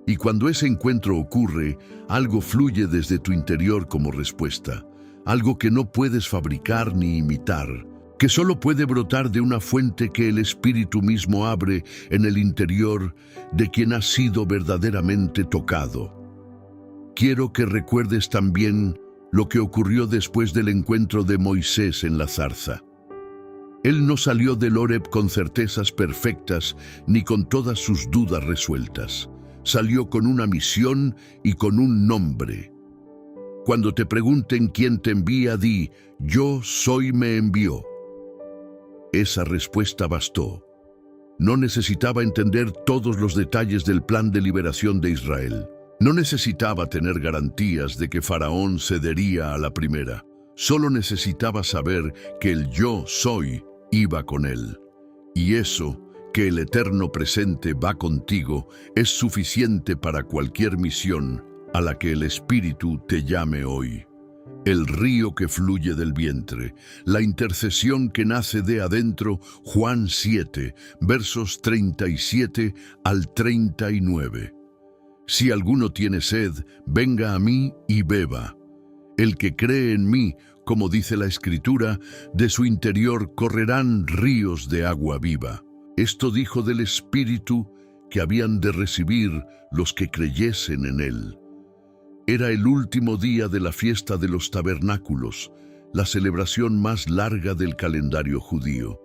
Y cuando ese encuentro ocurre, algo fluye desde tu interior como respuesta, algo que no puedes fabricar ni imitar, que solo puede brotar de una fuente que el Espíritu mismo abre en el interior de quien ha sido verdaderamente tocado. Quiero que recuerdes también lo que ocurrió después del encuentro de Moisés en la zarza. Él no salió del Horeb con certezas perfectas ni con todas sus dudas resueltas. Salió con una misión y con un nombre. Cuando te pregunten quién te envía, di, yo soy, me envió. Esa respuesta bastó. No necesitaba entender todos los detalles del plan de liberación de Israel. No necesitaba tener garantías de que Faraón cedería a la primera. Solo necesitaba saber que el yo soy iba con él. Y eso, que el eterno presente va contigo, es suficiente para cualquier misión a la que el Espíritu te llame hoy. El río que fluye del vientre, la intercesión que nace de adentro, Juan 7, versos 37 al 39. Si alguno tiene sed, venga a mí y beba. El que cree en mí, como dice la Escritura, de su interior correrán ríos de agua viva. Esto dijo del Espíritu que habían de recibir los que creyesen en él. Era el último día de la fiesta de los tabernáculos, la celebración más larga del calendario judío.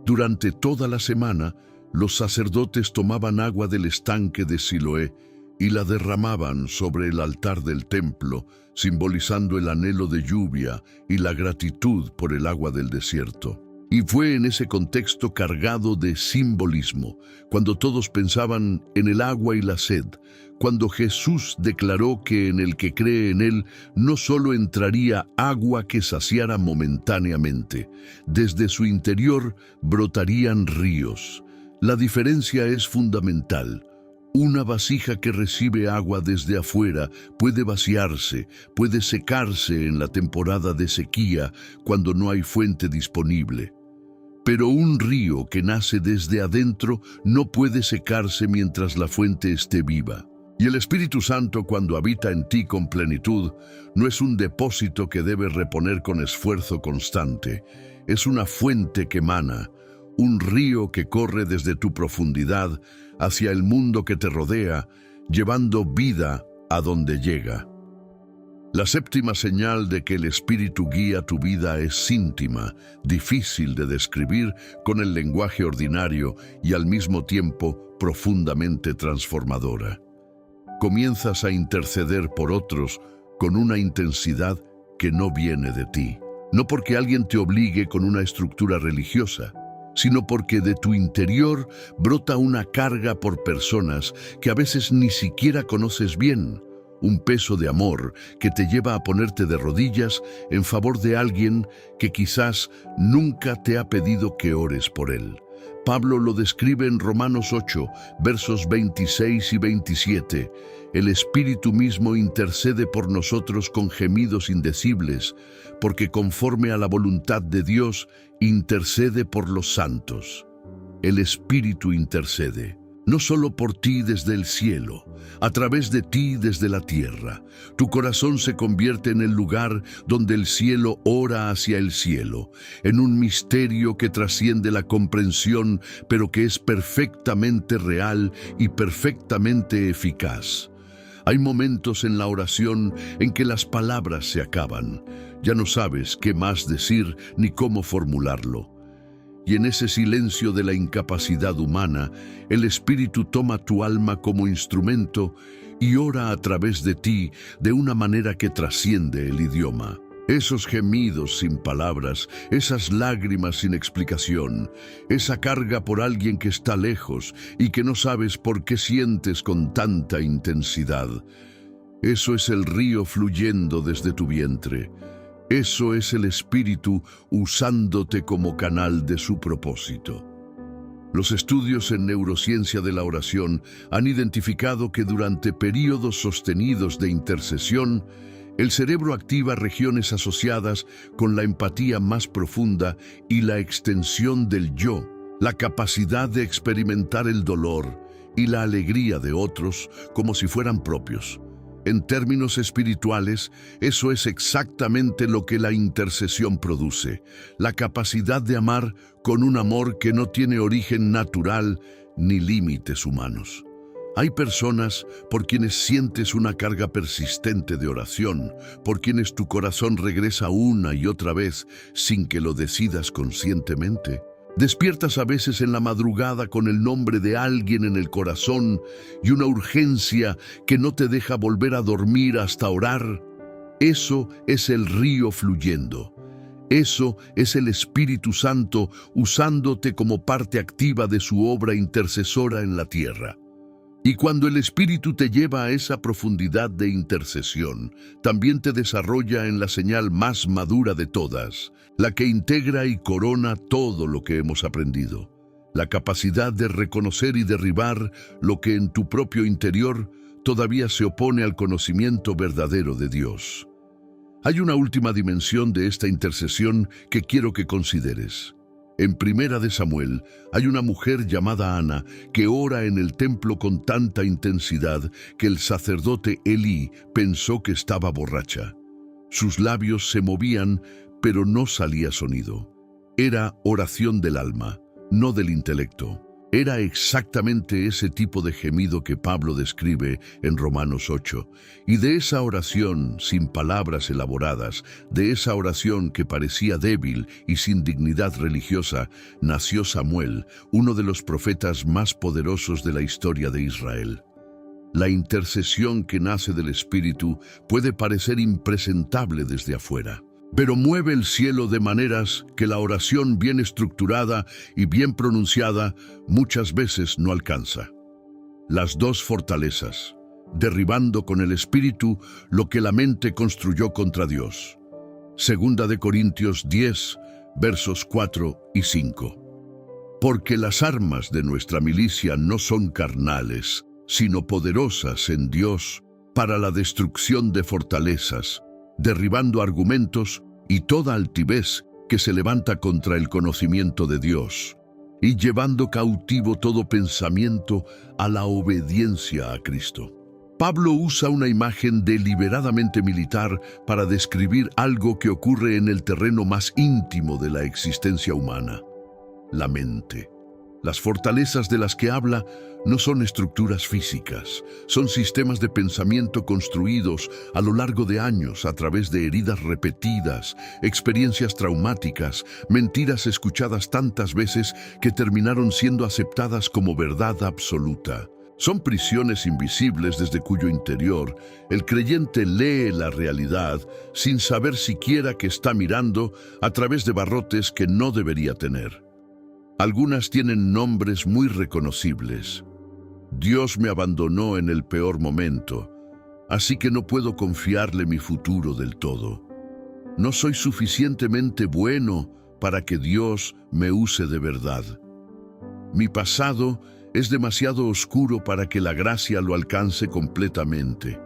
Durante toda la semana, los sacerdotes tomaban agua del estanque de Siloé y la derramaban sobre el altar del templo, simbolizando el anhelo de lluvia y la gratitud por el agua del desierto. Y fue en ese contexto cargado de simbolismo, cuando todos pensaban en el agua y la sed, cuando Jesús declaró que en el que cree en él no solo entraría agua que saciara momentáneamente, desde su interior brotarían ríos. La diferencia es fundamental. Una vasija que recibe agua desde afuera puede vaciarse, puede secarse en la temporada de sequía cuando no hay fuente disponible. Pero un río que nace desde adentro no puede secarse mientras la fuente esté viva. Y el Espíritu Santo, cuando habita en ti con plenitud, no es un depósito que debes reponer con esfuerzo constante. Es una fuente que emana, un río que corre desde tu profundidad hacia el mundo que te rodea, llevando vida a donde llega. La séptima señal de que el Espíritu guía tu vida es íntima, difícil de describir con el lenguaje ordinario y al mismo tiempo profundamente transformadora. Comienzas a interceder por otros con una intensidad que no viene de ti. No porque alguien te obligue con una estructura religiosa, sino porque de tu interior brota una carga por personas que a veces ni siquiera conoces bien. Un peso de amor que te lleva a ponerte de rodillas en favor de alguien que quizás nunca te ha pedido que ores por él. Pablo lo describe en Romanos 8, versos 26 y 27. El Espíritu mismo intercede por nosotros con gemidos indecibles, porque conforme a la voluntad de Dios, intercede por los santos. El Espíritu intercede. No solo por ti desde el cielo, a través de ti desde la tierra. Tu corazón se convierte en el lugar donde el cielo ora hacia el cielo, en un misterio que trasciende la comprensión, pero que es perfectamente real y perfectamente eficaz. Hay momentos en la oración en que las palabras se acaban. Ya no sabes qué más decir ni cómo formularlo. Y en ese silencio de la incapacidad humana, el Espíritu toma tu alma como instrumento y ora a través de ti de una manera que trasciende el idioma. Esos gemidos sin palabras, esas lágrimas sin explicación, esa carga por alguien que está lejos y que no sabes por qué sientes con tanta intensidad. Eso es el río fluyendo desde tu vientre. Eso es el Espíritu usándote como canal de su propósito. Los estudios en neurociencia de la oración han identificado que durante períodos sostenidos de intercesión, el cerebro activa regiones asociadas con la empatía más profunda y la extensión del yo, la capacidad de experimentar el dolor y la alegría de otros como si fueran propios. En términos espirituales, eso es exactamente lo que la intercesión produce, la capacidad de amar con un amor que no tiene origen natural ni límites humanos. Hay personas por quienes sientes una carga persistente de oración, por quienes tu corazón regresa una y otra vez sin que lo decidas conscientemente. Despiertas a veces en la madrugada con el nombre de alguien en el corazón y una urgencia que no te deja volver a dormir hasta orar. Eso es el río fluyendo. Eso es el Espíritu Santo usándote como parte activa de su obra intercesora en la tierra. Y cuando el Espíritu te lleva a esa profundidad de intercesión, también te desarrolla en la señal más madura de todas, la que integra y corona todo lo que hemos aprendido, la capacidad de reconocer y derribar lo que en tu propio interior todavía se opone al conocimiento verdadero de Dios. Hay una última dimensión de esta intercesión que quiero que consideres. En Primera de Samuel hay una mujer llamada Ana que ora en el templo con tanta intensidad que el sacerdote Elí pensó que estaba borracha. Sus labios se movían, pero no salía sonido. Era oración del alma, no del intelecto. Era exactamente ese tipo de gemido que Pablo describe en Romanos 8. Y de esa oración sin palabras elaboradas, de esa oración que parecía débil y sin dignidad religiosa, nació Samuel, uno de los profetas más poderosos de la historia de Israel. La intercesión que nace del Espíritu puede parecer impresentable desde afuera, pero mueve el cielo de maneras que la oración bien estructurada y bien pronunciada muchas veces no alcanza. Las dos fortalezas, derribando con el Espíritu lo que la mente construyó contra Dios. Segunda de Corintios 10, versos 4 y 5. Porque las armas de nuestra milicia no son carnales, sino poderosas en Dios para la destrucción de fortalezas, derribando argumentos y toda altivez que se levanta contra el conocimiento de Dios, y llevando cautivo todo pensamiento a la obediencia a Cristo. Pablo usa una imagen deliberadamente militar para describir algo que ocurre en el terreno más íntimo de la existencia humana: la mente. Las fortalezas de las que habla no son estructuras físicas, son sistemas de pensamiento construidos a lo largo de años a través de heridas repetidas, experiencias traumáticas, mentiras escuchadas tantas veces que terminaron siendo aceptadas como verdad absoluta. Son prisiones invisibles desde cuyo interior el creyente lee la realidad sin saber siquiera que está mirando a través de barrotes que no debería tener. Algunas tienen nombres muy reconocibles. Dios me abandonó en el peor momento, así que no puedo confiarle mi futuro del todo. No soy suficientemente bueno para que Dios me use de verdad. Mi pasado es demasiado oscuro para que la gracia lo alcance completamente.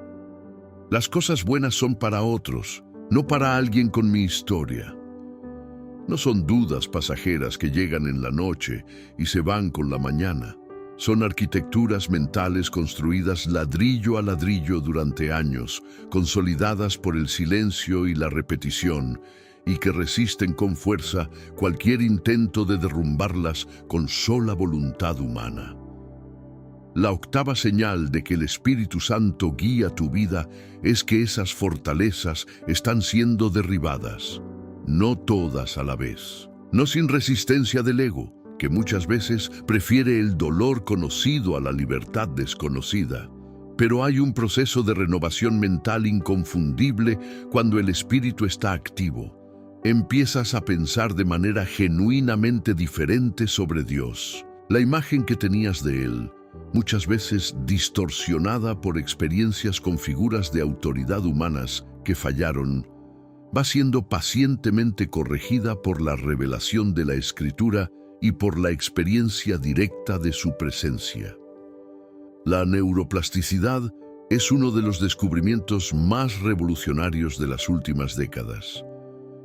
Las cosas buenas son para otros, no para alguien con mi historia. No son dudas pasajeras que llegan en la noche y se van con la mañana. Son arquitecturas mentales construidas ladrillo a ladrillo durante años, consolidadas por el silencio y la repetición, y que resisten con fuerza cualquier intento de derrumbarlas con sola voluntad humana. La octava señal de que el Espíritu Santo guía tu vida es que esas fortalezas están siendo derribadas. No todas a la vez. No sin resistencia del ego, que muchas veces prefiere el dolor conocido a la libertad desconocida. Pero hay un proceso de renovación mental inconfundible cuando el espíritu está activo. Empiezas a pensar de manera genuinamente diferente sobre Dios. La imagen que tenías de Él, muchas veces distorsionada por experiencias con figuras de autoridad humanas que fallaron, va siendo pacientemente corregida por la revelación de la Escritura y por la experiencia directa de su presencia. La neuroplasticidad es uno de los descubrimientos más revolucionarios de las últimas décadas.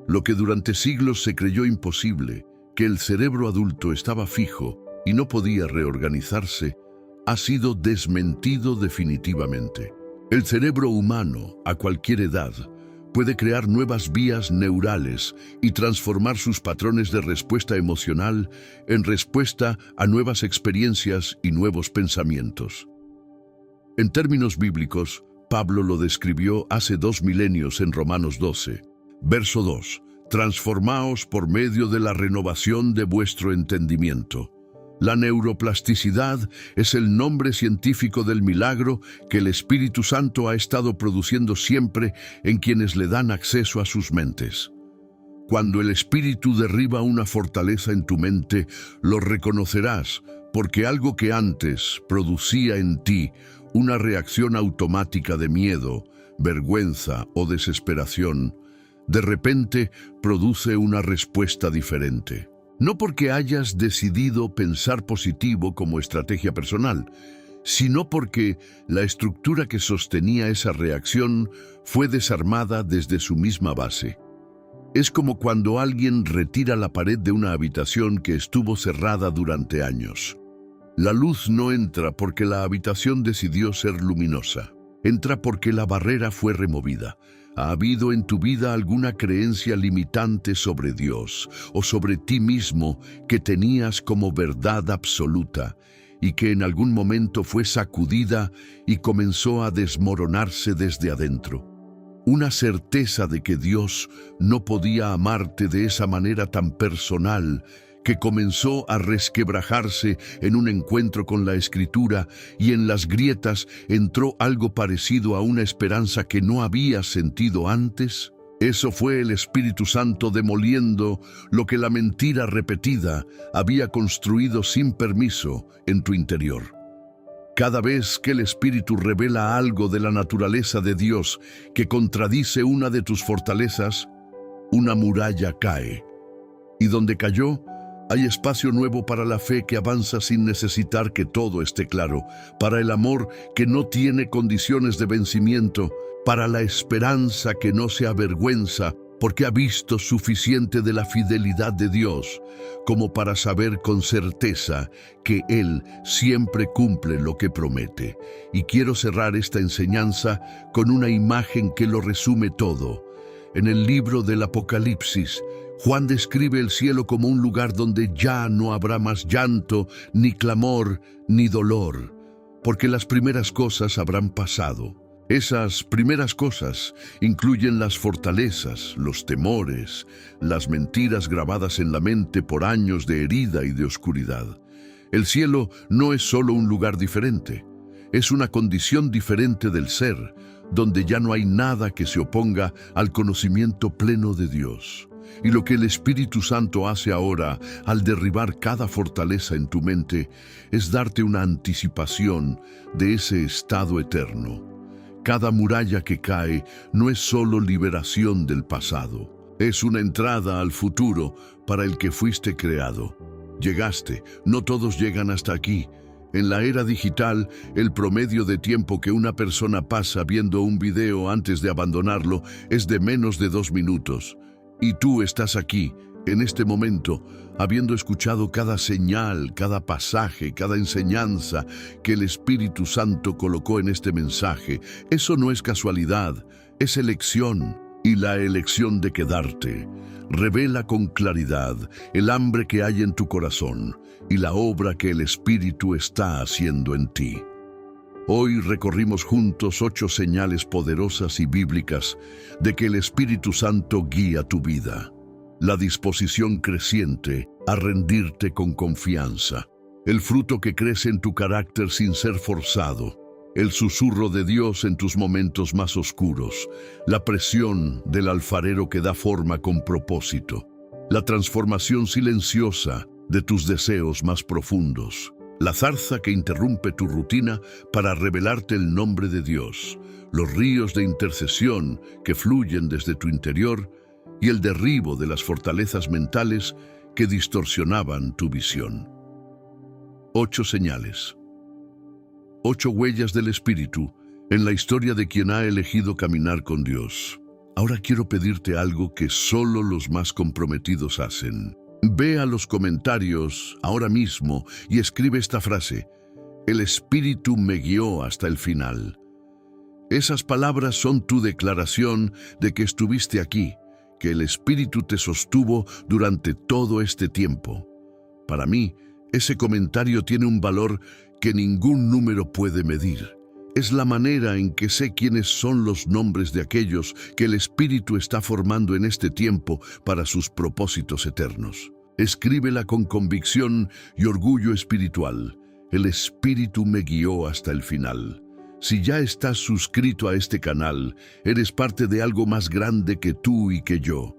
Lo que durante siglos se creyó imposible, que el cerebro adulto estaba fijo y no podía reorganizarse, ha sido desmentido definitivamente. El cerebro humano, a cualquier edad, puede crear nuevas vías neurales y transformar sus patrones de respuesta emocional en respuesta a nuevas experiencias y nuevos pensamientos. En términos bíblicos, Pablo lo describió hace 2 milenios en Romanos 12, verso 2. Transformaos por medio de la renovación de vuestro entendimiento. La neuroplasticidad es el nombre científico del milagro que el Espíritu Santo ha estado produciendo siempre en quienes le dan acceso a sus mentes. Cuando el Espíritu derriba una fortaleza en tu mente, lo reconocerás, porque algo que antes producía en ti una reacción automática de miedo, vergüenza o desesperación, de repente produce una respuesta diferente. No porque hayas decidido pensar positivo como estrategia personal, sino porque la estructura que sostenía esa reacción fue desarmada desde su misma base. Es como cuando alguien retira la pared de una habitación que estuvo cerrada durante años. La luz no entra porque la habitación decidió ser luminosa. Entra porque la barrera fue removida. ¿Ha habido en tu vida alguna creencia limitante sobre Dios o sobre ti mismo que tenías como verdad absoluta y que en algún momento fue sacudida y comenzó a desmoronarse desde adentro? Una certeza de que Dios no podía amarte de esa manera tan personal que comenzó a resquebrajarse en un encuentro con la Escritura, y en las grietas entró algo parecido a una esperanza que no habías sentido antes. Eso fue el Espíritu Santo demoliendo lo que la mentira repetida había construido sin permiso en tu interior. Cada vez que el Espíritu revela algo de la naturaleza de Dios que contradice una de tus fortalezas, una muralla cae. Y donde cayó, hay espacio nuevo para la fe que avanza sin necesitar que todo esté claro, para el amor que no tiene condiciones de vencimiento, para la esperanza que no se avergüenza, porque ha visto suficiente de la fidelidad de Dios como para saber con certeza que Él siempre cumple lo que promete. Y quiero cerrar esta enseñanza con una imagen que lo resume todo. En el libro del Apocalipsis, Juan describe el cielo como un lugar donde ya no habrá más llanto, ni clamor, ni dolor, porque las primeras cosas habrán pasado. Esas primeras cosas incluyen las fortalezas, los temores, las mentiras grabadas en la mente por años de herida y de oscuridad. El cielo no es solo un lugar diferente, es una condición diferente del ser, donde ya no hay nada que se oponga al conocimiento pleno de Dios. Y lo que el Espíritu Santo hace ahora, al derribar cada fortaleza en tu mente, es darte una anticipación de ese estado eterno. Cada muralla que cae no es solo liberación del pasado, es una entrada al futuro para el que fuiste creado. Llegaste, no todos llegan hasta aquí. En la era digital, el promedio de tiempo que una persona pasa viendo un video antes de abandonarlo es de menos de 2 minutos. Y tú estás aquí, en este momento, habiendo escuchado cada señal, cada pasaje, cada enseñanza que el Espíritu Santo colocó en este mensaje. Eso no es casualidad, es elección. Y la elección de quedarte revela con claridad el hambre que hay en tu corazón y la obra que el Espíritu está haciendo en ti. Hoy recorrimos juntos 8 señales poderosas y bíblicas de que el Espíritu Santo guía tu vida. La disposición creciente a rendirte con confianza, el fruto que crece en tu carácter sin ser forzado, el susurro de Dios en tus momentos más oscuros, la presión del alfarero que da forma con propósito, la transformación silenciosa de tus deseos más profundos, la zarza que interrumpe tu rutina para revelarte el nombre de Dios, los ríos de intercesión que fluyen desde tu interior y el derribo de las fortalezas mentales que distorsionaban tu visión. 8 señales. 8 huellas del Espíritu en la historia de quien ha elegido caminar con Dios. Ahora quiero pedirte algo que solo los más comprometidos hacen. Ve a los comentarios ahora mismo y escribe esta frase: el Espíritu me guió hasta el final. Esas palabras son tu declaración de que estuviste aquí, que el Espíritu te sostuvo durante todo este tiempo. Para mí, ese comentario tiene un valor que ningún número puede medir. Es la manera en que sé quiénes son los nombres de aquellos que el Espíritu está formando en este tiempo para sus propósitos eternos. Escríbela con convicción y orgullo espiritual. El Espíritu me guió hasta el final. Si ya estás suscrito a este canal, eres parte de algo más grande que tú y que yo.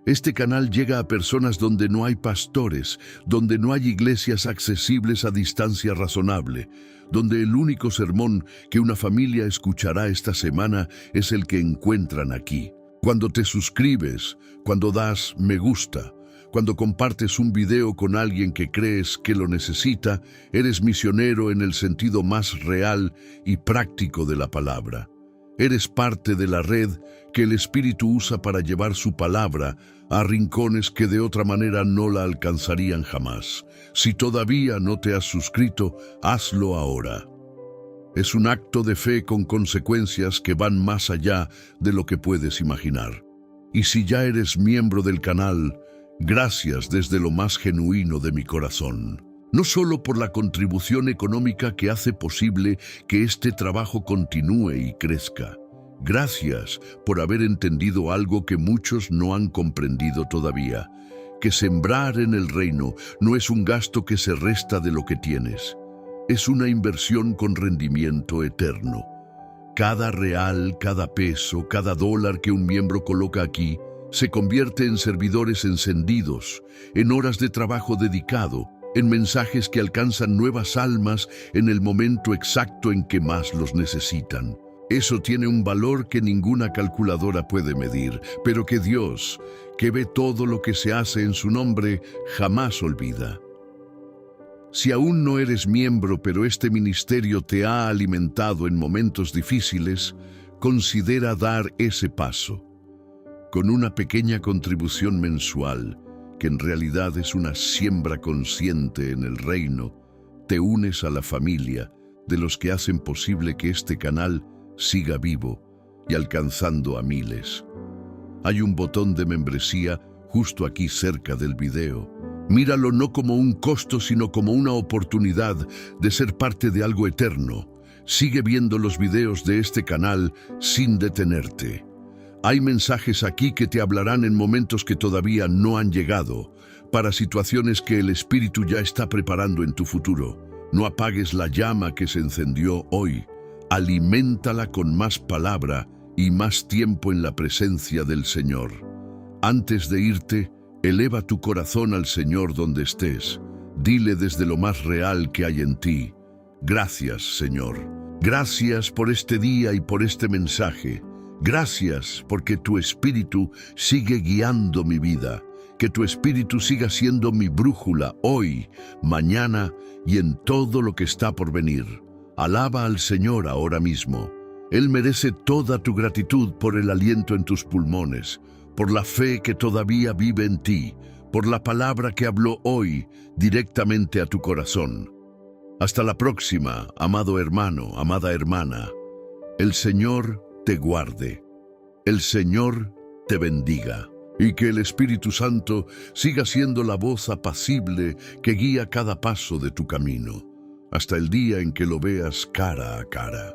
Este canal llega a personas donde no hay pastores, donde no hay iglesias accesibles a distancia razonable, donde el único sermón que una familia escuchará esta semana es el que encuentran aquí. Cuando te suscribes, cuando das me gusta, cuando compartes un video con alguien que crees que lo necesita, eres misionero en el sentido más real y práctico de la palabra. Eres parte de la red que el Espíritu usa para llevar su palabra a rincones que de otra manera no la alcanzarían jamás. Si todavía no te has suscrito, hazlo ahora. Es un acto de fe con consecuencias que van más allá de lo que puedes imaginar. Y si ya eres miembro del canal, gracias desde lo más genuino de mi corazón. No solo por la contribución económica que hace posible que este trabajo continúe y crezca. Gracias por haber entendido algo que muchos no han comprendido todavía, que sembrar en el reino no es un gasto que se resta de lo que tienes. Es una inversión con rendimiento eterno. Cada real, cada peso, cada dólar que un miembro coloca aquí se convierte en servidores encendidos, en horas de trabajo dedicado, en mensajes que alcanzan nuevas almas en el momento exacto en que más los necesitan. Eso tiene un valor que ninguna calculadora puede medir, pero que Dios, que ve todo lo que se hace en su nombre, jamás olvida. Si aún no eres miembro, pero este ministerio te ha alimentado en momentos difíciles, considera dar ese paso. Con una pequeña contribución mensual, que en realidad es una siembra consciente en el reino, te unes a la familia de los que hacen posible que este canal siga vivo y alcanzando a miles. Hay un botón de membresía justo aquí cerca del video. Míralo no como un costo, sino como una oportunidad de ser parte de algo eterno. Sigue viendo los videos de este canal sin detenerte. Hay mensajes aquí que te hablarán en momentos que todavía no han llegado, para situaciones que el Espíritu ya está preparando en tu futuro. No apagues la llama que se encendió hoy. Aliméntala con más palabra y más tiempo en la presencia del Señor. Antes de irte, eleva tu corazón al Señor donde estés. Dile desde lo más real que hay en ti: gracias, Señor. Gracias por este día y por este mensaje. Gracias porque tu Espíritu sigue guiando mi vida. Que tu Espíritu siga siendo mi brújula hoy, mañana y en todo lo que está por venir. Alaba al Señor ahora mismo. Él merece toda tu gratitud por el aliento en tus pulmones, por la fe que todavía vive en ti, por la palabra que habló hoy directamente a tu corazón. Hasta la próxima, amado hermano, amada hermana. El Señor te guarde. El Señor te bendiga. Y que el Espíritu Santo siga siendo la voz apacible que guía cada paso de tu camino, hasta el día en que lo veas cara a cara.